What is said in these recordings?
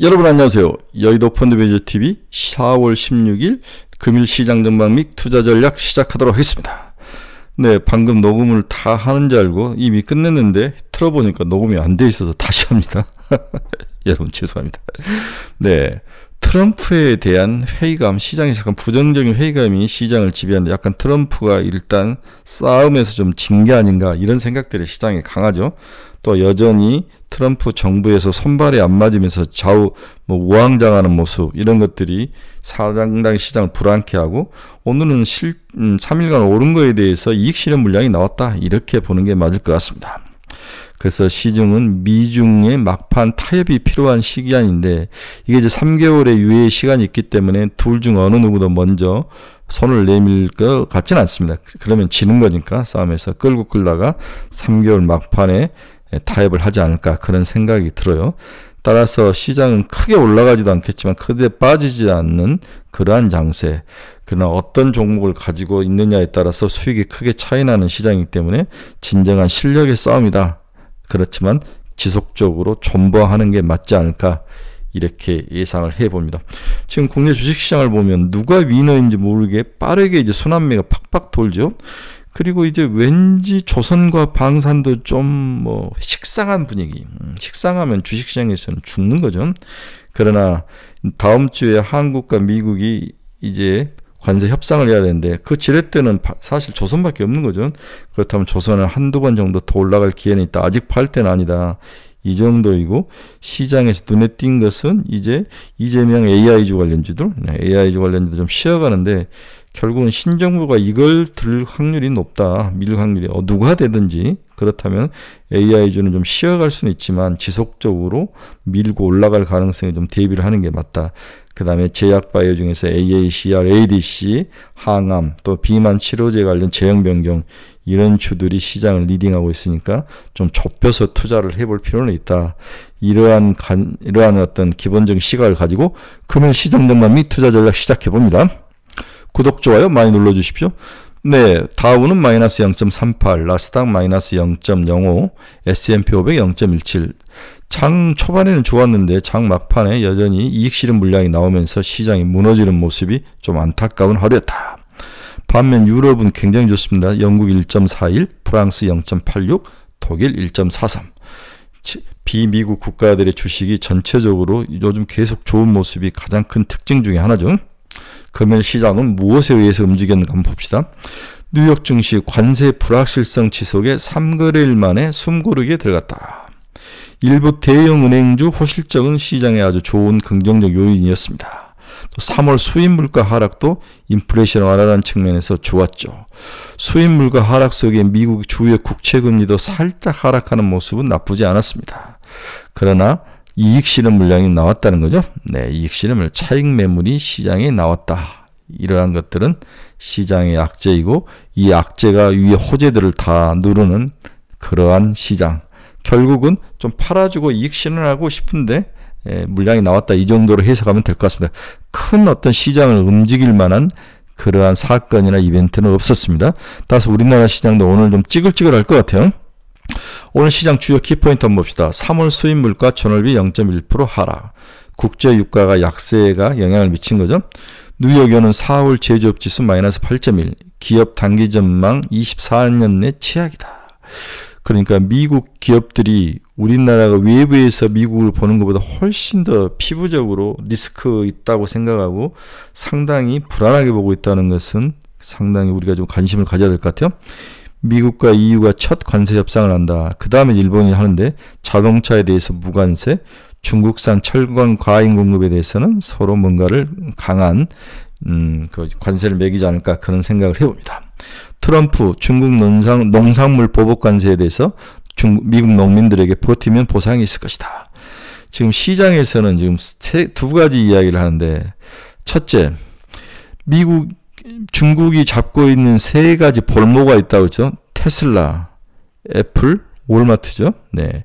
여러분 안녕하세요. 여의도 펀드매니저TV 4월 16일 금일 시장 전망 및 투자 전략 시작하도록 하겠습니다. 네, 방금 녹음을 다 하는 줄 알고 이미 끝냈는데 틀어보니까 녹음이 안 돼 있어서 다시 합니다. 여러분 죄송합니다. 네, 트럼프에 대한 회의감, 시장에서 약간 부정적인 회의감이 시장을 지배하는데 약간 트럼프가 일단 싸움에서 좀 진 게 아닌가 이런 생각들이 시장에 강하죠. 또 여전히 트럼프 정부에서 손발이 안 맞으면서 좌우 우왕좌왕하는 모습 이런 것들이 상당히 시장을 불안케 하고 오늘은 3일간 오른 거에 대해서 이익 실현 물량이 나왔다 이렇게 보는 게 맞을 것 같습니다. 그래서 시중은 미중의 막판 타협이 필요한 시기인데 이게 이제 3개월의 유예 시간이 있기 때문에 둘 중 어느 누구도 먼저 손을 내밀 것 같지는 않습니다. 그러면 지는 거니까 싸움에서 끌고 끌다가 3개월 막판에 타협을 하지 않을까 그런 생각이 들어요. 따라서 시장은 크게 올라가지도 않겠지만 크게 빠지지 않는 그러한 장세, 그러나 어떤 종목을 가지고 있느냐에 따라서 수익이 크게 차이나는 시장이기 때문에 진정한 실력의 싸움이다. 그렇지만 지속적으로 존버하는 게 맞지 않을까 이렇게 예상을 해봅니다. 지금 국내 주식시장을 보면 누가 위너인지 모르게 빠르게 이제 순환매가 팍팍 돌죠. 그리고 이제 왠지 조선과 방산도 좀 식상한 분위기. 식상하면 주식시장에서는 죽는 거죠. 그러나 다음 주에 한국과 미국이 이제 관세 협상을 해야 되는데 그 지렛대는 사실 조선밖에 없는 거죠. 그렇다면 조선은 한두 번 정도 더 올라갈 기회는 있다. 아직 팔 때는 아니다. 이 정도이고 시장에서 눈에 띈 것은 이제 이재명 AI주 관련주들, AI주 관련주도 좀 쉬어가는데 결국은 신정부가 이걸 들 확률이 높다. 밀 확률이 누가 되든지 그렇다면 AI주는 좀 쉬어갈 수는 있지만 지속적으로 밀고 올라갈 가능성에 좀 대비를 하는 게 맞다. 그 다음에 제약바이오 중에서 AACR, ADC, 항암, 또 비만 치료제 관련 제형 변경 이런 주들이 시장을 리딩하고 있으니까 좀 좁혀서 투자를 해볼 필요는 있다. 이러한 어떤 기본적인 시각을 가지고 금일 시장 전망 및 투자 전략 시작해 봅니다. 구독, 좋아요 많이 눌러주십시오. 네, 다우는 마이너스 0.38, 나스닥 마이너스 0.05, S&P 500 0.17. 장 초반에는 좋았는데 장 막판에 여전히 이익 실현 물량이 나오면서 시장이 무너지는 모습이 좀 안타까운 하루였다. 반면 유럽은 굉장히 좋습니다. 영국 1.41, 프랑스 0.86, 독일 1.43. 비미국 국가들의 주식이 전체적으로 요즘 계속 좋은 모습이 가장 큰 특징 중에 하나죠. 금일 시장은 무엇에 의해서 움직였는가 한번 봅시다. 뉴욕 증시 관세 불확실성 지속에 3거래일 만에 숨고르기에 들어갔다. 일부 대형 은행주 호실적은 시장에 아주 좋은 긍정적 요인이었습니다. 또 3월 수입 물가 하락도 인플레이션 완화라는 측면에서 좋았죠. 수입 물가 하락 속에 미국 주요 국채 금리도 살짝 하락하는 모습은 나쁘지 않았습니다. 그러나 이익 실현 물량이 나왔다는 거죠. 네, 이익 실현 차익 매물이 시장에 나왔다. 이러한 것들은 시장의 악재이고 이 악재가 위에 호재들을 다 누르는 그러한 시장. 결국은 좀 팔아주고 이익 실현하고 싶은데 물량이 나왔다. 이 정도로 해석하면 될 것 같습니다. 큰 어떤 시장을 움직일 만한 그러한 사건이나 이벤트는 없었습니다. 따라서 우리나라 시장도 오늘 좀 찌글찌글할 것 같아요. 오늘 시장 주요 키포인트 한번 봅시다. 3월 수입 물가 전월비 0.1% 하락. 국제 유가가 약세가 영향을 미친 거죠. 뉴욕연은 4월 제조업 지수 마이너스 8.1. 기업 단기 전망 24년 내 최악이다. 그러니까 미국 기업들이 우리나라가 외부에서 미국을 보는 것보다 훨씬 더 피부적으로 리스크 있다고 생각하고 상당히 불안하게 보고 있다는 것은 상당히 우리가 좀 관심을 가져야 될 것 같아요. 미국과 EU가 첫 관세 협상을 한다. 그 다음에 일본이 하는데 자동차에 대해서 무관세, 중국산 철강 과잉 공급에 대해서는 서로 뭔가를 강한 그 관세를 매기지 않을까 그런 생각을 해봅니다. 트럼프 중국 농산물 보복 관세에 대해서 미국 농민들에게 버티면 보상이 있을 것이다. 지금 시장에서는 지금 두 가지 이야기를 하는데 첫째, 중국이 잡고 있는 세 가지 볼모가 있다고 그러죠. 테슬라, 애플, 월마트죠. 네.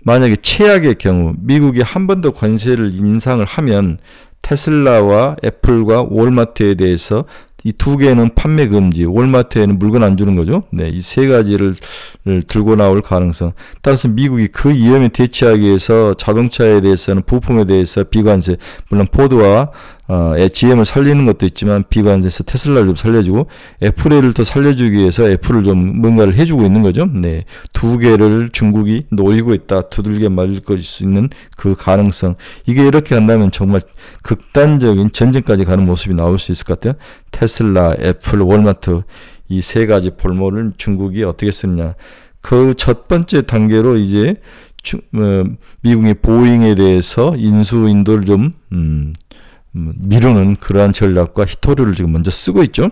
만약에 최악의 경우 미국이 한 번 더 관세를 인상을 하면 테슬라와 애플과 월마트에 대해서 이 두 개는 판매 금지, 월마트에는 물건 안 주는 거죠. 네, 이 세 가지를 들고 나올 가능성. 따라서 미국이 그 위험에 대처하기 위해서 자동차에 대해서는 부품에 대해서 비관세, 물론 포드와 GM을 살리는 것도 있지만 비관세에서 테슬라를 좀 살려주고 애플을 더 살려주기 위해서 애플을 좀 뭔가를 해주고 있는 거죠. 네, 두 개를 중국이 노리고 있다. 두들겨 맞을 수 있는 그 가능성. 이게 이렇게 간다면 정말 극단적인 전쟁까지 가는 모습이 나올 수 있을 것 같아요. 테슬라, 애플, 월마트 이 세 가지 볼모를 중국이 어떻게 쓰느냐. 그 첫 번째 단계로 이제 미국이 보잉에 대해서 인수인도를 좀 미루는 그러한 전략과 히토류를 지금 먼저 쓰고 있죠.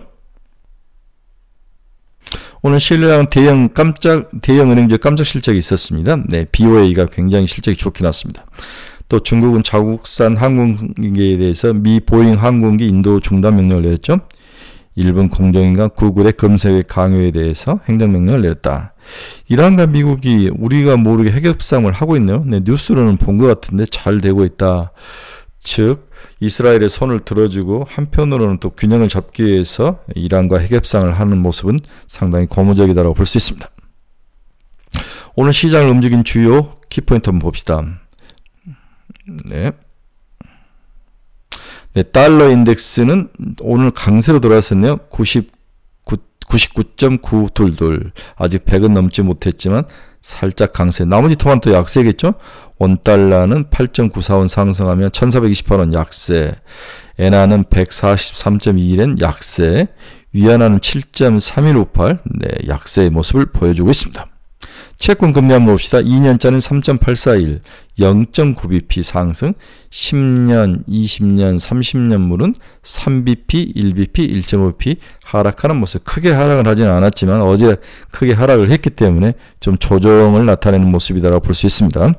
오늘 시장 대형 은행주 깜짝 실적이 있었습니다. 네, BOA가 굉장히 실적이 좋게 났습니다. 또 중국은 자국산 항공기에 대해서 미 보잉 항공기 인도 중단 명령을 내렸죠. 일본 공정인간 구글의 검색의 강요에 대해서 행정명령을 내렸다. 이란과 미국이 우리가 모르게 핵협상을 하고 있네요. 네, 뉴스로는 본 것 같은데 잘 되고 있다. 즉 이스라엘의 손을 들어주고 한편으로는 또 균형을 잡기 위해서 이란과 핵협상을 하는 모습은 상당히 고무적이다라고 볼 수 있습니다. 오늘 시장을 움직인 주요 키포인트 한번 봅시다. 네. 네, 달러 인덱스는 오늘 강세로 돌아왔었네요. 99.922. 아직 100은 넘지 못했지만 살짝 강세. 나머지 통화는 또 약세겠죠? 원달러는 8.945원 상승하며 1428원 약세. 엔화는 143.21엔 약세. 위안화는 7.3158. 네, 약세의 모습을 보여주고 있습니다. 채권 금리 한번 봅시다. 2년짜리는 3.841, 0.9bp 상승, 10년, 20년, 30년물은 3bp, 1bp, 1.5bp 하락하는 모습. 크게 하락을 하지는 않았지만 어제 크게 하락을 했기 때문에 좀 조정을 나타내는 모습이다라고 볼 수 있습니다.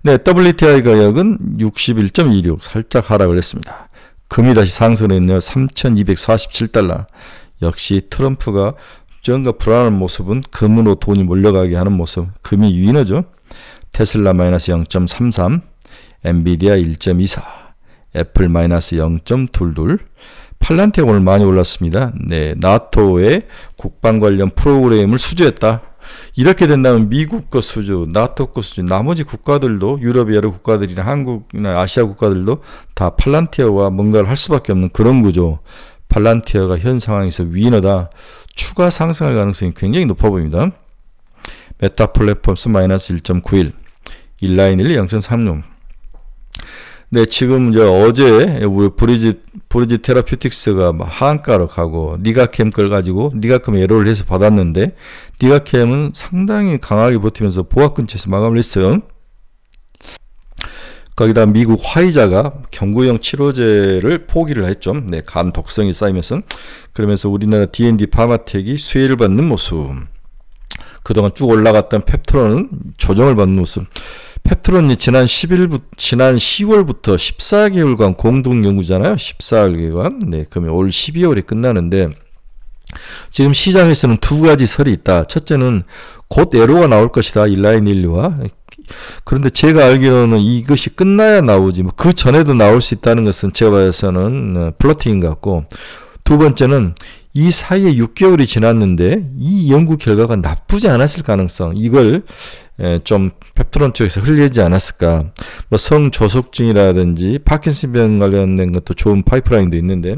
네, WTI 가격은 61.26 살짝 하락을 했습니다. 금이 다시 상승을 했네요. 3,247달러. 역시 트럼프가 뭔가 불안한 모습은 금으로 돈이 몰려가게 하는 모습. 금이 위너죠. 테슬라 마이너스 0.33, 엔비디아 1.24, 애플 마이너스 0.22. 팔란티가 오늘 많이 올랐습니다. 네, 나토의 국방 관련 프로그램을 수주했다. 이렇게 된다면 미국 거 수주, 나토 거 수주, 나머지 국가들도 유럽의 여러 국가들이나 한국이나 아시아 국가들도 다 팔란티어와 뭔가를 할 수밖에 없는 그런 구조. 팔란티어가 현 상황에서 위너다. 추가 상승할 가능성이 굉장히 높아 보입니다. 메타 플랫폼스 마이너스 1.91, 인라인 1 0.36. 네, 지금 이제 어제 우리 브리지 테라퓨틱스가 하한가로 가고 니가캠 걸 가지고 니가캠 에러를 해서 받았는데 니가캠은 상당히 강하게 버티면서 보합 근처에서 마감을 했어요. 거기다 미국 화이자가 경구용 치료제를 포기를 했죠. 네, 간 독성이 쌓이면서. 그러면서 우리나라 D&D 파마텍이 수혜를 받는 모습. 그동안 쭉 올라갔던 펩트론은 조정을 받는 모습. 펩트론이 지난 10월부터 14개월간 공동 연구잖아요. 14개월간. 네, 그러면 올 12월에 끝나는데 지금 시장에서는 두 가지 설이 있다. 첫째는 곧 에로가 나올 것이다. 인라인 1류와. 그런데 제가 알기로는 이것이 끝나야 나오지. 그 전에도 나올 수 있다는 것은 제가 봐서는 플러팅인 것 같고, 두 번째는 이 사이에 6개월이 지났는데 이 연구 결과가 나쁘지 않았을 가능성. 이걸 좀 펩트론 쪽에서 흘리지 않았을까. 뭐 성조속증이라든지 파킨슨병 관련된 것도 좋은 파이프라인도 있는데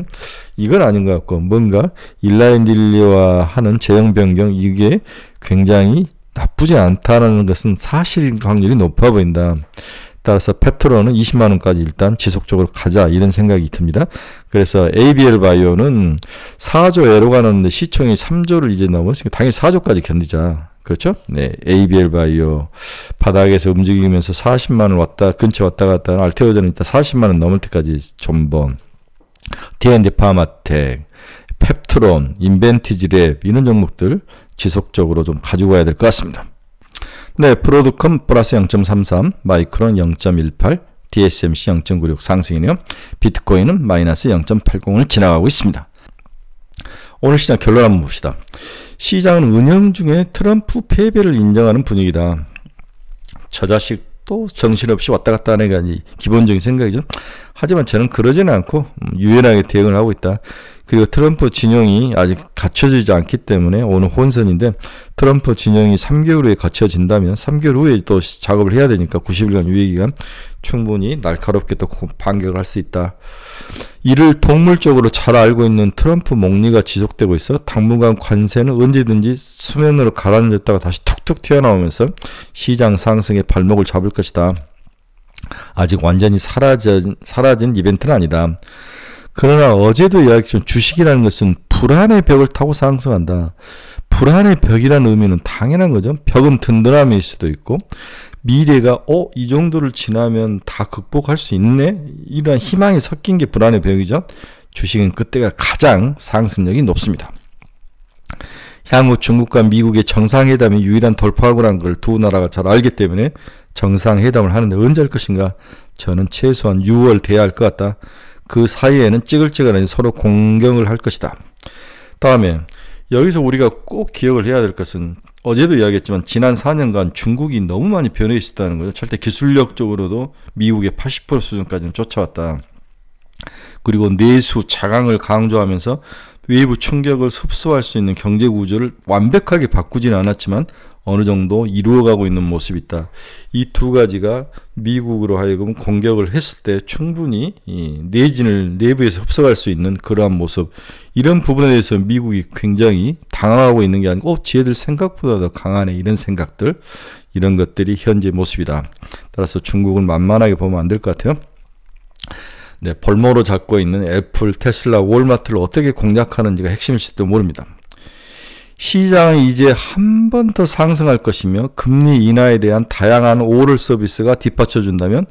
이건 아닌 것 같고, 뭔가 인라인 딜리와 하는 제형 변경, 이게 굉장히 나쁘지 않다는 것은 사실 확률이 높아 보인다. 따라서 펩트론은 20만원까지 일단 지속적으로 가자, 이런 생각이 듭니다. 그래서 ABL 바이오는 4조 에로가 나왔는데 시총이 3조를 이제 넘었으니까 당연히 4조까지 견디자. 그렇죠? 네, ABL 바이오 바닥에서 움직이면서 40만원 근처 왔다 갔다 하는 알테오전은 일단 40만원 넘을 때까지 존버, D&D 파마텍, 펩트론, 인벤티지랩, 이런 종목들 지속적으로 좀 가지고 가야 될 것 같습니다. 네, 브로드컴 플러스 0.33, 마이크론 0.18, DSMC 0.96 상승이네요. 비트코인은 마이너스 0.80을 지나가고 있습니다. 오늘 시장 결론 한번 봅시다. 시장은 은영 중에 트럼프 패배를 인정하는 분위기다. 저 자식 또 정신없이 왔다 갔다 하는 게 기본적인 생각이죠. 하지만 저는 그러지는 않고 유연하게 대응을 하고 있다. 그리고 트럼프 진영이 아직 갖춰지지 않기 때문에 오늘 혼선인데, 트럼프 진영이 3개월 후에 갖춰진다면 3개월 후에 또 작업을 해야 되니까 90일간 유예기간 충분히 날카롭게 또 반격을 할 수 있다. 이를 동물적으로 잘 알고 있는 트럼프 목리가 지속되고 있어 당분간 관세는 언제든지 수면으로 가라앉았다가 다시 툭툭 튀어나오면서 시장 상승의 발목을 잡을 것이다. 아직 완전히 사라진 이벤트는 아니다. 그러나 어제도 이야기했지만 주식이라는 것은 불안의 벽을 타고 상승한다. 불안의 벽이라는 의미는 당연한 거죠. 벽은 든든함일 수도 있고, 미래가 이 정도를 지나면 다 극복할 수 있네? 이런 희망이 섞인 게 불안의 벽이죠. 주식은 그때가 가장 상승력이 높습니다. 향후 중국과 미국의 정상회담이 유일한 돌파구라는 걸 두 나라가 잘 알기 때문에 정상회담을 하는데 언제 할 것인가? 저는 최소한 6월 돼야 할 것 같다. 그 사이에는 찌글찌글하니 서로 공경을 할 것이다. 다음에 여기서 우리가 꼭 기억을 해야 될 것은, 어제도 이야기했지만 지난 4년간 중국이 너무 많이 변해 있었다는 거죠. 절대 기술력적으로도 미국의 80% 수준까지는 쫓아왔다. 그리고 내수 자강을 강조하면서 외부 충격을 흡수할 수 있는 경제 구조를 완벽하게 바꾸지는 않았지만 어느 정도 이루어가고 있는 모습이 있다. 이 두 가지가 미국으로 하여금 공격을 했을 때 충분히 내진을 내부에서 흡수할 수 있는 그러한 모습, 이런 부분에 대해서 미국이 굉장히 당황하고 있는 게 아니고 쟤들 생각보다 더 강하네, 이런 생각들, 이런 것들이 현재 모습이다. 따라서 중국은 만만하게 보면 안 될 것 같아요. 네, 볼모로 잡고 있는 애플, 테슬라, 월마트를 어떻게 공략하는지가 핵심일지도 모릅니다. 시장은 이제 한 번 더 상승할 것이며 금리 인하에 대한 다양한 오럴 서비스가 뒷받쳐준다면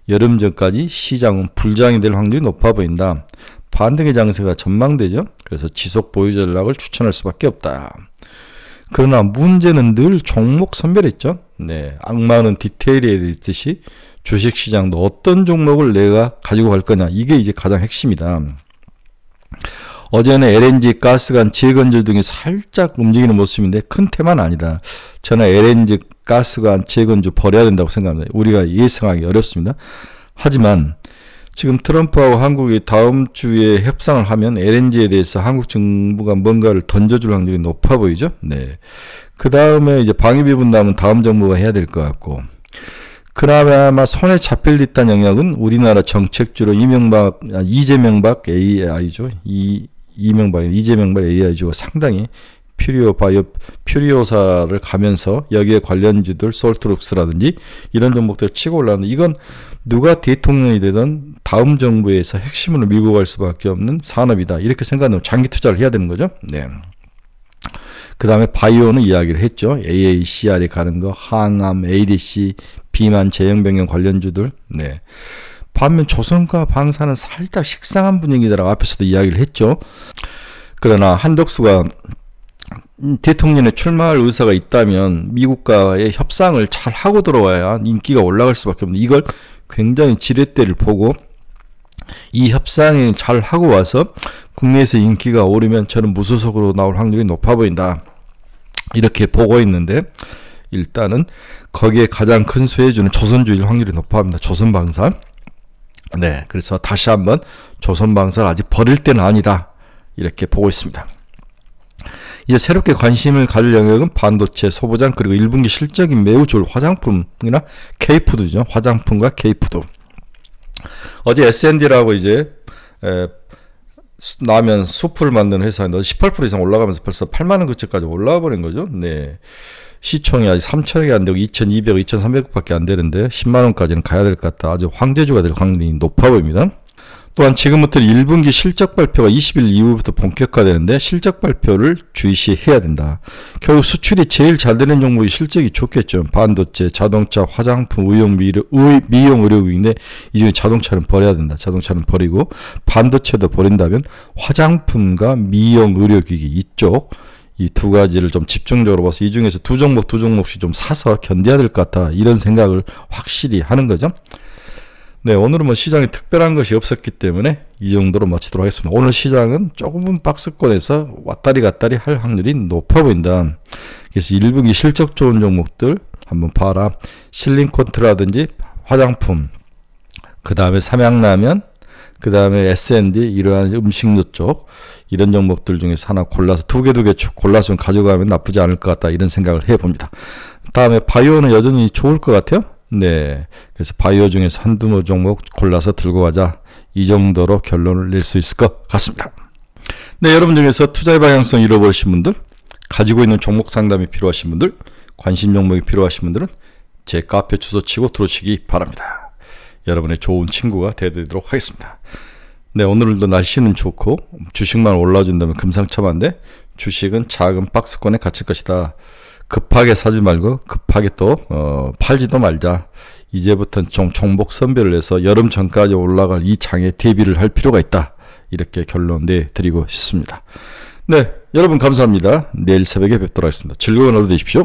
여름 전까지 시장은 불장이 될 확률이 높아 보인다. 반등의 장세가 전망되죠. 그래서 지속 보유 전략을 추천할 수밖에 없다. 그러나 문제는 늘 종목 선별했죠. 네, 악마는 디테일에 있듯이 주식시장도 어떤 종목을 내가 가지고 갈 거냐, 이게 이제 가장 핵심이다. 어제는 LNG, 가스관, 재건조 등이 살짝 움직이는 모습인데 큰 테마는 아니다. 저는 LNG, 가스관, 재건조 버려야 된다고 생각합니다. 우리가 예상하기 어렵습니다. 하지만 지금 트럼프하고 한국이 다음 주에 협상을 하면 LNG에 대해서 한국 정부가 뭔가를 던져줄 확률이 높아 보이죠. 네. 그 다음에 이제 방위비 분담은 다음 정부가 해야 될 것 같고, 그나마 손에 잡힐 듯한 영역은 우리나라 정책주로 이재명박 AI죠. 이재명박 AI주가 상당히 퓨리오사를 가면서 여기에 관련주들 솔트룩스라든지 이런 종목들 치고 올라오는데, 이건 누가 대통령이 되든 다음 정부에서 핵심으로 밀고 갈 수밖에 없는 산업이다. 이렇게 생각하면 장기 투자를 해야 되는 거죠. 네. 그 다음에 바이오는 이야기를 했죠. AACR에 가는 거, 항암, ADC, 비만, 제형병용 관련주들. 네. 반면 조선과 방사는 살짝 식상한 분위기더라고 앞에서도 이야기를 했죠. 그러나 한덕수가 대통령에 출마할 의사가 있다면 미국과의 협상을 잘 하고 들어와야 인기가 올라갈 수밖에 없는데, 이걸 굉장히 지렛대를 보고 이 협상을 잘 하고 와서 국내에서 인기가 오르면 저는 무소속으로 나올 확률이 높아 보인다. 이렇게 보고 있는데, 일단은 거기에 가장 큰 수혜주는 조선주일 확률이 높아 보입니다. 조선방산. 네, 그래서 다시 한번 조선방사를 아직 버릴 때는 아니다, 이렇게 보고 있습니다. 이제 새롭게 관심을 가질 영역은 반도체, 소부장, 그리고 1분기 실적이 매우 좋을 화장품이나 K푸드죠. 화장품과 K푸드. 어제 S&D라고 이제 라면 수프를 만드는 회사인데 18% 이상 올라가면서 벌써 8만원 그치까지 올라와 버린 거죠. 네. 시총이 아직 3천억이 안 되고 2,200억, 2,300억 밖에 안 되는데 10만원까지는 가야 될 것 같다. 아주 황제주가 될 확률이 높아 보입니다. 또한 지금부터 1분기 실적 발표가 20일 이후부터 본격화되는데 실적 발표를 주의시해야 된다. 결국 수출이 제일 잘 되는 종목이 실적이 좋겠죠. 반도체, 자동차, 화장품, 미용 의료기인데 이 중에 자동차는 버려야 된다. 자동차는 버리고 반도체도 버린다면 화장품과 미용 의료기기 이쪽, 이 두 가지를 좀 집중적으로 봐서 이 중에서 두 종목씩 좀 사서 견뎌야 될 것 같다. 이런 생각을 확실히 하는 거죠. 네, 오늘은 뭐 시장에 특별한 것이 없었기 때문에 이 정도로 마치도록 하겠습니다. 오늘 시장은 조금은 박스권에서 왔다리 갔다리 할 확률이 높아 보인다. 그래서 1분기 실적 좋은 종목들 한번 봐라. 실링코트라든지 화장품, 그 다음에 삼양라면, 그 다음에 S&D 이러한 음식료 쪽 이런 종목들 중에서 하나 골라서 두 개 골라서 좀 가져가면 나쁘지 않을 것 같다 이런 생각을 해봅니다. 다음에 바이오는 여전히 좋을 것 같아요. 네, 그래서 바이오 중에서 한두 종목 골라서 들고 가자 이 정도로 결론을 낼 수 있을 것 같습니다. 네, 여러분 중에서 투자의 방향성 잃어버리신 분들, 가지고 있는 종목 상담이 필요하신 분들, 관심 종목이 필요하신 분들은 제 카페 주소 치고 들어오시기 바랍니다. 여러분의 좋은 친구가 되도록 하겠습니다. 네, 오늘도 날씨는 좋고 주식만 올라준다면 금상첨화인데 주식은 작은 박스권에 갇힐 것이다. 급하게 사지 말고 급하게 또 팔지도 말자. 이제부터는 종목 선별을 해서 여름 전까지 올라갈 이 장에 대비를 할 필요가 있다. 이렇게 결론 내드리고 싶습니다. 네, 여러분 감사합니다. 내일 새벽에 뵙도록 하겠습니다. 즐거운 하루 되십시오.